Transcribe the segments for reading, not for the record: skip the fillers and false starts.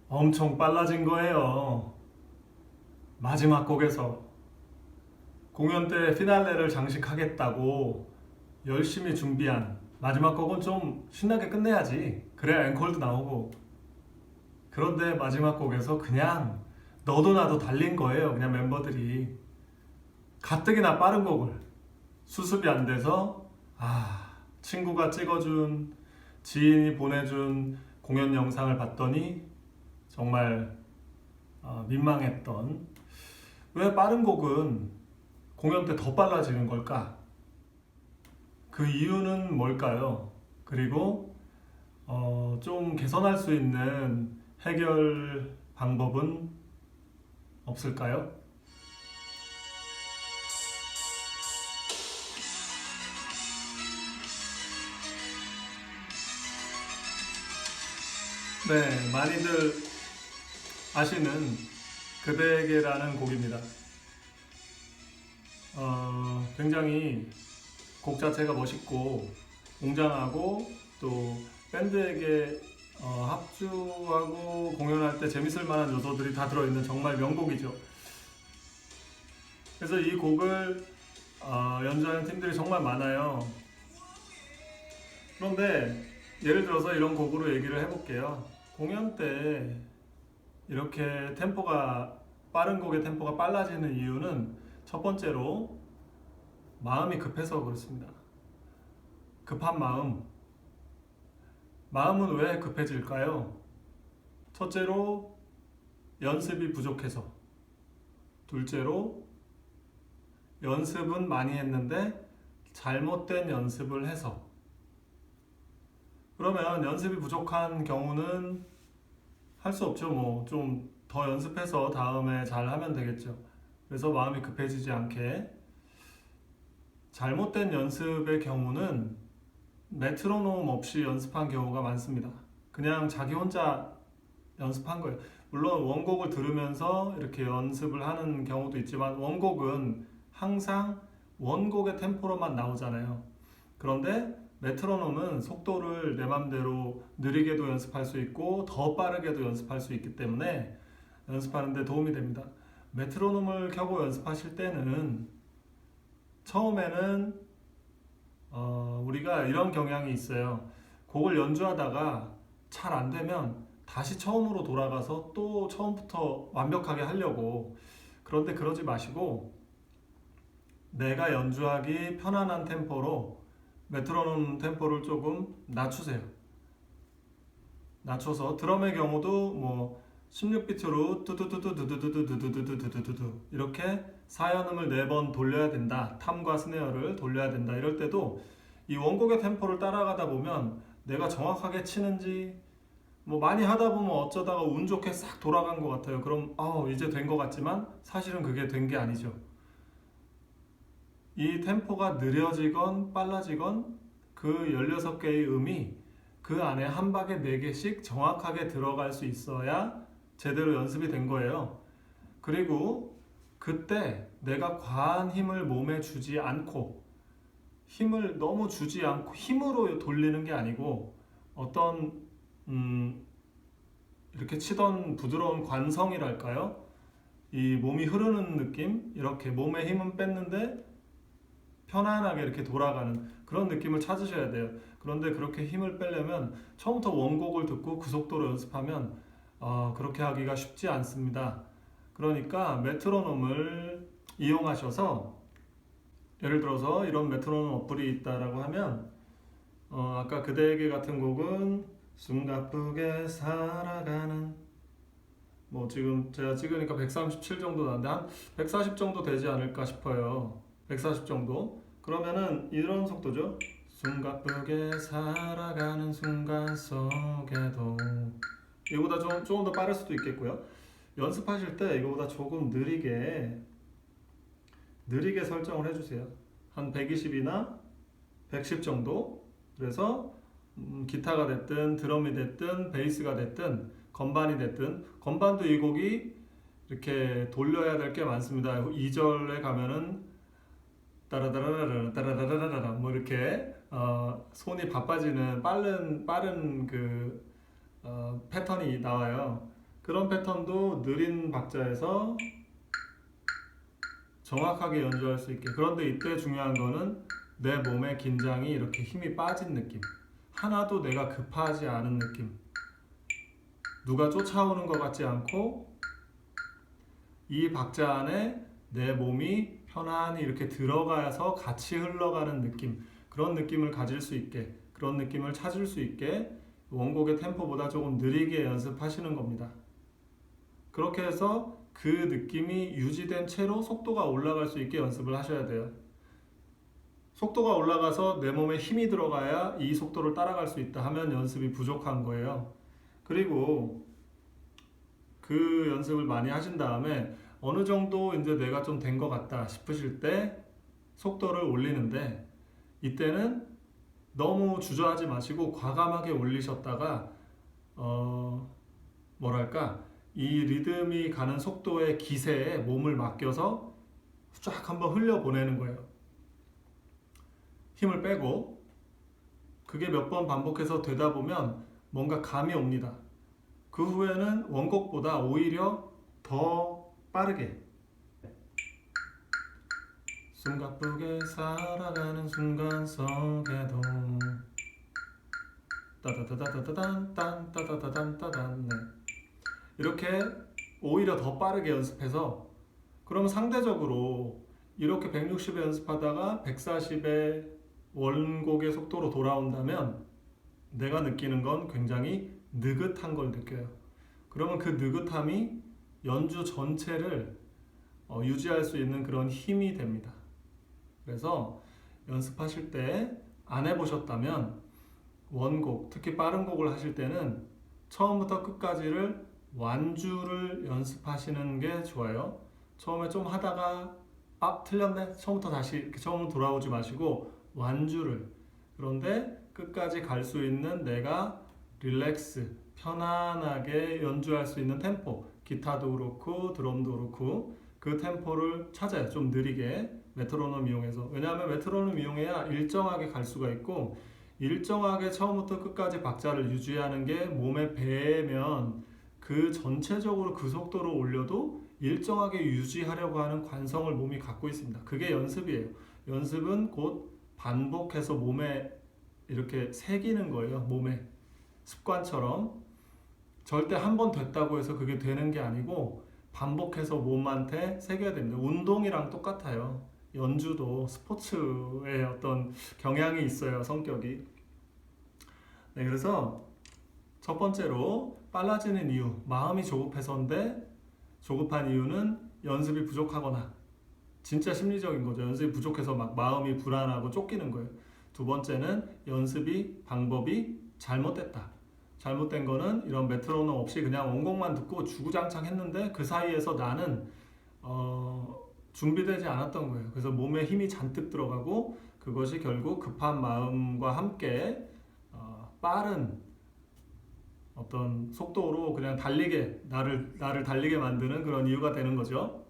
엄청 빨라진 거예요. 마지막 곡에서 공연 때 피날레를 장식하겠다고 열심히 준비한 마지막 곡은 좀 신나게 끝내야지. 그래야 앵콜도 나오고. 그런데 마지막 곡에서 그냥 너도 나도 달린 거예요. 그냥 멤버들이 가뜩이나 빠른 곡을 수습이 안 돼서 친구가 찍어준 지인이 보내준 공연 영상을 봤더니 정말 민망했던, 왜 빠른 곡은 공연 때 더 빨라지는 걸까? 그 이유는 뭘까요? 그리고 좀 개선할 수 있는 해결 방법은 없을까요? 네, 많이들 아시는 그대에게라는 곡입니다. 굉장히 곡 자체가 멋있고 웅장하고 또 밴드에게 합주하고 공연할 때 재밌을 만한 요소들이 다 들어있는 정말 명곡이죠. 그래서 이 곡을 연주하는 팀들이 정말 많아요. 그런데 예를 들어서 이런 곡으로 얘기를 해볼게요. 공연 때 이렇게 빠른 곡의 템포가 빨라지는 이유는 첫 번째로 마음이 급해서 그렇습니다. 급한 마음은 왜 급해질까요? 첫째로 연습이 부족해서, 둘째로 연습은 많이 했는데 잘못된 연습을 해서. 그러면 연습이 부족한 경우는 할 수 없죠. 뭐 좀 더 연습해서 다음에 잘 하면 되겠죠. 그래서 마음이 급해지지 않게. 잘못된 연습의 경우는 메트로놈 없이 연습한 경우가 많습니다. 그냥 자기 혼자 연습한 거예요. 물론 원곡을 들으면서 이렇게 연습을 하는 경우도 있지만 원곡은 항상 원곡의 템포로만 나오잖아요. 그런데 메트로놈은 속도를 내 맘대로 느리게도 연습할 수 있고 더 빠르게도 연습할 수 있기 때문에 연습하는 데 도움이 됩니다. 메트로놈을 켜고 연습하실 때는 처음에는 우리가 이런 경향이 있어요. 곡을 연주하다가 잘 안 되면 다시 처음으로 돌아가서 또 처음부터 완벽하게 하려고. 그런데 그러지 마시고 내가 연주하기 편안한 템포로 메트로놈 템포를 조금 낮추세요. 낮춰서 드럼의 경우도 뭐 16비트로 뚜두두두두두두두두두두두두 이렇게 4연음을 4번 돌려야 된다. 탐과 스네어를 돌려야 된다. 이럴 때도 이 원곡의 템포를 따라가다 보면 내가 정확하게 치는지 뭐 많이 하다 보면 어쩌다가 운 좋게 싹 돌아간 것 같아요. 그럼 이제 된 것 같지만 사실은 그게 된 게 아니죠. 이 템포가 느려지건 빨라지건 그 16개의 음이 그 안에 한 박에 4개씩 정확하게 들어갈 수 있어야 제대로 연습이 된 거예요. 그리고 그때 내가 과한 힘을 몸에 주지 않고, 힘을 너무 주지 않고 힘으로 돌리는 게 아니고 어떤 이렇게 치던 부드러운 관성이랄까요? 이 몸이 흐르는 느낌? 이렇게 몸에 힘은 뺐는데 편안하게 이렇게 돌아가는 그런 느낌을 찾으셔야 돼요. 그런데 그렇게 힘을 빼려면 처음부터 원곡을 듣고 그 속도로 연습하면 그렇게 하기가 쉽지 않습니다. 그러니까 메트로놈을 이용하셔서, 예를 들어서 이런 메트로놈 어플이 있다라고 하면 아까 그대에게 같은 곡은 숨가쁘게 살아가는, 뭐 지금 제가 찍으니까 137 정도 나는데 한 140 정도 되지 않을까 싶어요. 140 정도. 그러면은 이런 속도죠. 숨가쁘게 살아가는 순간 속에도. 이거보다 조금 더 빠를 수도 있겠고요. 연습하실 때 이거보다 조금 느리게 설정을 해주세요. 한 120이나 110 정도. 그래서 기타가 됐든 드럼이 됐든 베이스가 됐든 건반이 됐든, 건반도 이 곡이 이렇게 돌려야 될 게 많습니다. 2절에 가면은 따라다라라라 따라라라라 뭐 이렇게 손이 바빠지는 빠른 그 패턴이 나와요. 그런 패턴도 느린 박자에서 정확하게 연주할 수 있게. 그런데 이때 중요한 거는 내 몸의 긴장이 이렇게 힘이 빠진 느낌, 하나도 내가 급하지 않은 느낌, 누가 쫓아오는 것 같지 않고 이 박자 안에 내 몸이 편안히 이렇게 들어가서 같이 흘러가는 느낌, 그런 느낌을 가질 수 있게, 그런 느낌을 찾을 수 있게 원곡의 템포보다 조금 느리게 연습하시는 겁니다. 그렇게 해서 그 느낌이 유지된 채로 속도가 올라갈 수 있게 연습을 하셔야 돼요. 속도가 올라가서 내 몸에 힘이 들어가야 이 속도를 따라갈 수 있다 하면 연습이 부족한 거예요. 그리고 그 연습을 많이 하신 다음에 어느 정도 이제 내가 좀 된 것 같다 싶으실 때 속도를 올리는데, 이때는 너무 주저하지 마시고 과감하게 올리셨다가 뭐랄까, 이 리듬이 가는 속도의 기세에 몸을 맡겨서 쫙 한번 흘려보내는 거예요. 힘을 빼고. 그게 몇 번 반복해서 되다 보면 뭔가 감이 옵니다. 그 후에는 원곡보다 오히려 더 빠르게, 숨가쁘게 살아가는 순간 속에도 따다다다다단 딴따다다단, 네. 이렇게 오히려 더 빠르게 연습해서, 그럼 상대적으로 이렇게 160에 연습하다가 140의 원곡의 속도로 돌아온다면 내가 느끼는 건 굉장히 느긋한 걸 느껴요. 그러면 그 느긋함이 연주 전체를 유지할 수 있는 그런 힘이 됩니다. 그래서 연습하실 때 안 해보셨다면 원곡, 특히 빠른 곡을 하실 때는 처음부터 끝까지를 완주를 연습하시는 게 좋아요. 처음에 좀 하다가 틀렸네, 처음부터 다시 이렇게 처음으로 돌아오지 마시고 완주를, 그런데 끝까지 갈 수 있는 내가 릴렉스, 편안하게 연주할 수 있는 템포, 기타도 그렇고 드럼도 그렇고 그 템포를 찾아요. 좀 느리게 메트로놈 이용해서. 왜냐하면 메트로놈 이용해야 일정하게 갈 수가 있고, 일정하게 처음부터 끝까지 박자를 유지하는 게 몸에 배면 그 전체적으로 그 속도로 올려도 일정하게 유지하려고 하는 관성을 몸이 갖고 있습니다. 그게 연습이에요. 연습은 곧 반복해서 몸에 이렇게 새기는 거예요. 몸에 습관처럼. 절대 한 번 됐다고 해서 그게 되는 게 아니고 반복해서 몸한테 새겨야 됩니다. 운동이랑 똑같아요. 연주도 스포츠의 어떤 경향이 있어요. 성격이. 네, 그래서 첫 번째로 빨라지는 이유, 마음이 조급해서인데, 조급한 이유는 연습이 부족하거나 진짜 심리적인 거죠. 연습이 부족해서 막 마음이 불안하고 쫓기는 거예요. 두 번째는 방법이 잘못됐다. 잘못된 거는 이런 메트로놈 없이 그냥 원곡만 듣고 주구장창 했는데 그 사이에서 나는 준비되지 않았던 거예요. 그래서 몸에 힘이 잔뜩 들어가고 그것이 결국 급한 마음과 함께 빠른 어떤 속도로 그냥 달리게, 나를 달리게 만드는 그런 이유가 되는 거죠.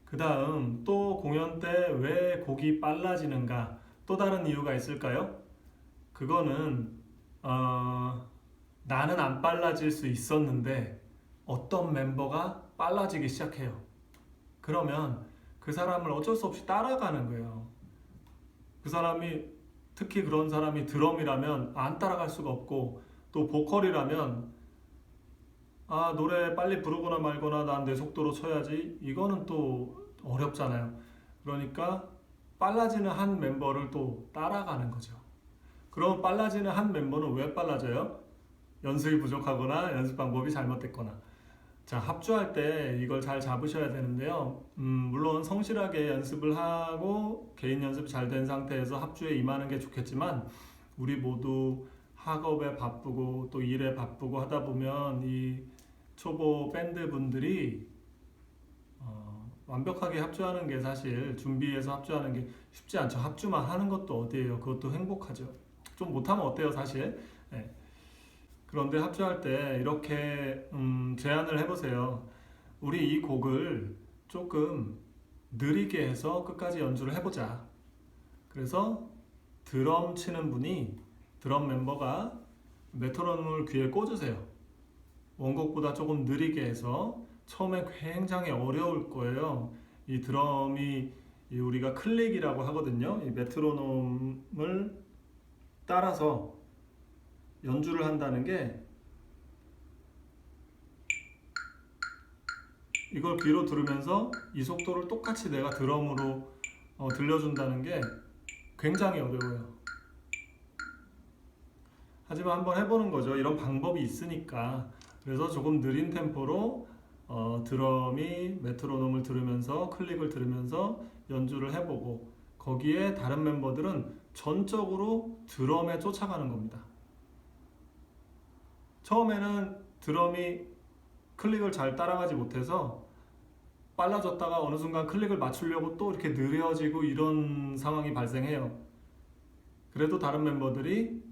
그 다음, 또 공연 때 왜 곡이 빨라지는가? 또 다른 이유가 있을까요? 그거는 나는 안 빨라질 수 있었는데 어떤 멤버가 빨라지기 시작해요. 그러면 그 사람을 어쩔 수 없이 따라가는 거예요. 그 사람이, 특히 그런 사람이 드럼이라면 안 따라갈 수가 없고, 또 보컬이라면 노래 빨리 부르거나 말거나 난 내 속도로 쳐야지, 이거는 또 어렵잖아요. 그러니까 빨라지는 한 멤버를 또 따라가는 거죠. 그럼 빨라지는 한 멤버는 왜 빨라져요? 연습이 부족하거나 연습 방법이 잘못됐거나. 자, 합주할 때 이걸 잘 잡으셔야 되는데요. 물론 성실하게 연습을 하고 개인 연습이 잘 된 상태에서 합주에 임하는 게 좋겠지만, 우리 모두 학업에 바쁘고 또 일에 바쁘고 하다 보면 이 초보 밴드 분들이 완벽하게 합주하는 게, 사실 준비해서 합주하는 게 쉽지 않죠. 합주만 하는 것도 어디예요. 그것도 행복하죠. 좀 못하면 어때요, 사실. 네. 그런데 합주할 때 이렇게 제안을 해보세요. 우리 이 곡을 조금 느리게 해서 끝까지 연주를 해보자. 그래서 드럼 치는 분이, 드럼 멤버가 메트로놈을 귀에 꽂으세요. 원곡보다 조금 느리게 해서 처음에 굉장히 어려울 거예요. 이 드럼이 우리가 클릭이라고 하거든요. 이 메트로놈을 따라서 연주를 한다는 게 이걸 귀로 들으면서 이 속도를 똑같이 내가 드럼으로 들려준다는 게 굉장히 어려워요. 하지만 한번 해보는 거죠. 이런 방법이 있으니까. 그래서 조금 느린 템포로 드럼이 메트로놈을 들으면서 클릭을 들으면서 연주를 해보고, 거기에 다른 멤버들은 전적으로 드럼에 쫓아가는 겁니다. 처음에는 드럼이 클릭을 잘 따라가지 못해서 빨라졌다가 어느 순간 클릭을 맞추려고 또 이렇게 느려지고 이런 상황이 발생해요. 그래도 다른 멤버들이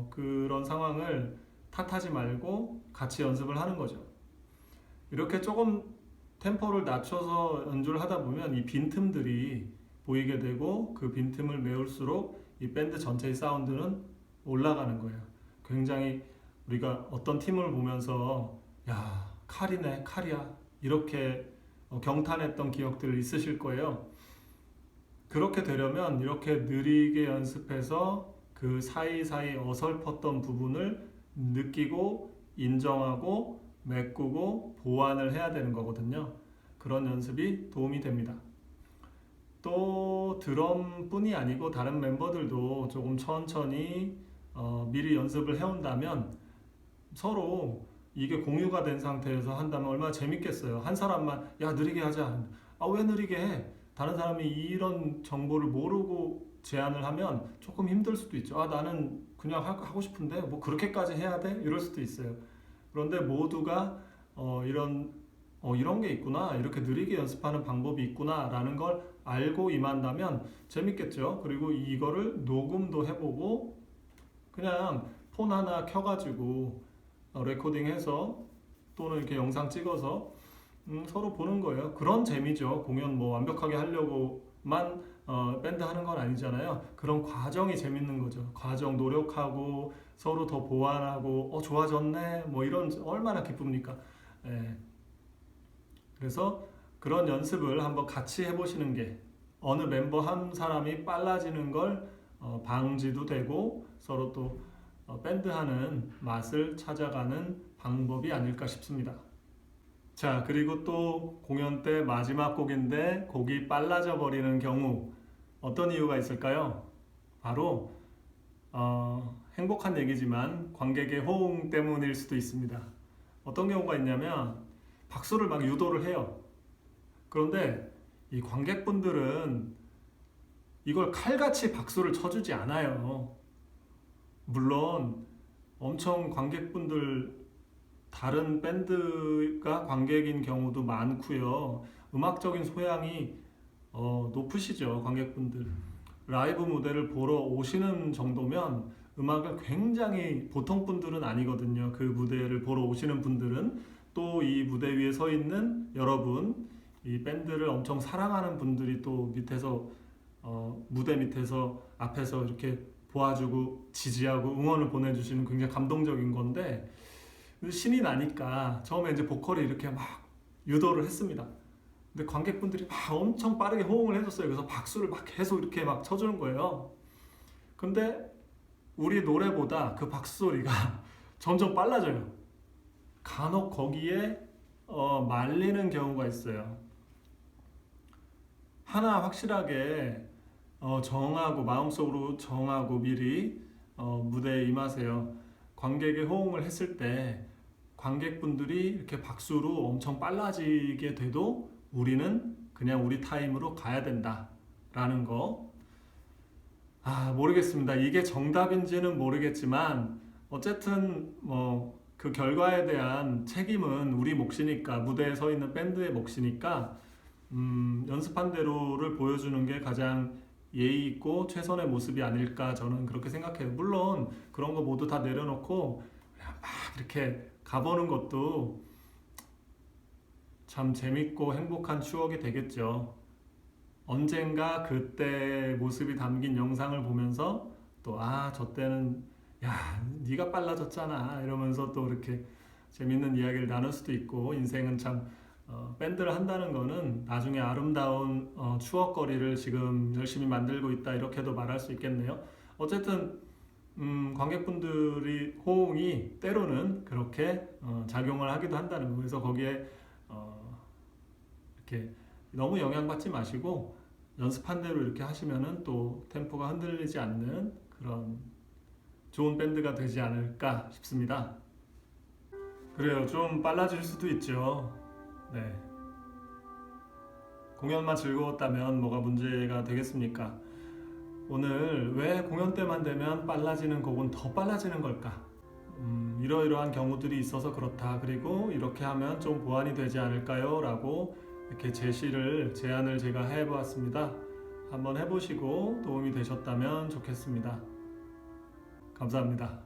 그런 상황을 탓하지 말고 같이 연습을 하는 거죠. 이렇게 조금 템포를 낮춰서 연주를 하다 보면 이 빈틈들이 보이게 되고, 그 빈틈을 메울수록 이 밴드 전체의 사운드는 올라가는 거예요. 굉장히 우리가 어떤 팀을 보면서 야, 칼이네, 칼이야, 이렇게 경탄했던 기억들 있으실 거예요. 그렇게 되려면 이렇게 느리게 연습해서 그 사이사이 어설펐던 부분을 느끼고 인정하고 메꾸고 보완을 해야 되는 거거든요. 그런 연습이 도움이 됩니다. 또 드럼뿐이 아니고 다른 멤버들도 조금 천천히 미리 연습을 해온다면, 서로 이게 공유가 된 상태에서 한다면 얼마나 재밌겠어요. 한 사람만 야 느리게 하자. 아 왜 느리게 해? 다른 사람이 이런 정보를 모르고 제안을 하면 조금 힘들 수도 있죠. 아 나는 그냥 하고 싶은데 뭐 그렇게까지 해야 돼? 이럴 수도 있어요. 그런데 모두가 이런 게 있구나, 이렇게 느리게 연습하는 방법이 있구나 라는 걸 알고 임한다면 재밌겠죠. 그리고 이거를 녹음도 해보고 그냥 폰 하나 켜가지고 레코딩해서 또는 이렇게 영상 찍어서 서로 보는 거예요. 그런 재미죠. 공연 뭐 완벽하게 하려고만 밴드 하는 건 아니잖아요. 그런 과정이 재밌는 거죠. 과정 노력하고 서로 더 보완하고 좋아졌네 뭐 이런, 얼마나 기쁩니까? 예. 그래서 그런 연습을 한번 같이 해보시는 게 어느 멤버 한 사람이 빨라지는 걸 방지도 되고, 서로 또 밴드 하는 맛을 찾아가는 방법이 아닐까 싶습니다. 자, 그리고 또 공연 때 마지막 곡인데 곡이 빨라져 버리는 경우, 어떤 이유가 있을까요? 바로 행복한 얘기지만 관객의 호응 때문일 수도 있습니다. 어떤 경우가 있냐면 박수를 막 유도를 해요. 그런데 이 관객분들은 이걸 칼같이 박수를 쳐주지 않아요. 물론 엄청 관객분들, 다른 밴드가 관객인 경우도 많고요. 음악적인 소양이 높으시죠, 관객분들. 라이브 무대를 보러 오시는 정도면 음악을 굉장히, 보통 분들은 아니거든요. 그 무대를 보러 오시는 분들은 또 이 무대 위에 서 있는 여러분, 이 밴드를 엄청 사랑하는 분들이 또 밑에서 무대 밑에서 앞에서 이렇게 도와주고 지지하고 응원을 보내주시는 굉장히 감동적인 건데, 신이 나니까 처음에 이제 보컬이 이렇게 막 유도를 했습니다. 근데 관객분들이 막 엄청 빠르게 호응을 해줬어요. 그래서 박수를 막 계속 이렇게 막 쳐주는 거예요. 근데 우리 노래보다 그 박수 소리가 점점 빨라져요. 간혹 거기에 말리는 경우가 있어요. 하나 확실하게 정하고, 마음속으로 정하고 미리 무대에 임하세요. 관객의 호응을 했을 때 관객분들이 이렇게 박수로 엄청 빨라지게 돼도 우리는 그냥 우리 타임으로 가야 된다 라는 거. 모르겠습니다. 이게 정답인지는 모르겠지만 어쨌든 그 결과에 대한 책임은 우리 몫이니까, 무대에 서 있는 밴드의 몫이니까 연습한 대로를 보여주는 게 가장 예의 있고 최선의 모습이 아닐까, 저는 그렇게 생각해요. 물론 그런 거 모두 다 내려놓고 그냥 막 이렇게 가보는 것도 참 재밌고 행복한 추억이 되겠죠. 언젠가 그때 모습이 담긴 영상을 보면서 또 저 때는 야 네가 빨라졌잖아 이러면서 또 이렇게 재밌는 이야기를 나눌 수도 있고 인생은 참 밴드를 한다는 거는 나중에 아름다운 추억거리를 지금 열심히 만들고 있다 이렇게도 말할 수 있겠네요. 어쨌든 관객분들이 호응이 때로는 그렇게 작용을 하기도 한다는 거. 그래서 거기에 이렇게 너무 영향받지 마시고 연습한 대로 이렇게 하시면은 또 템포가 흔들리지 않는 그런 좋은 밴드가 되지 않을까 싶습니다. 그래요. 좀 빨라질 수도 있죠. 네. 공연만 즐거웠다면 뭐가 문제가 되겠습니까? 오늘 왜 공연 때만 되면 빨라지는 곡은 더 빨라지는 걸까? 이러이러한 경우들이 있어서 그렇다. 그리고 이렇게 하면 좀 보완이 되지 않을까요? 라고 이렇게 제안을 제가 해보았습니다. 한번 해보시고 도움이 되셨다면 좋겠습니다. 감사합니다.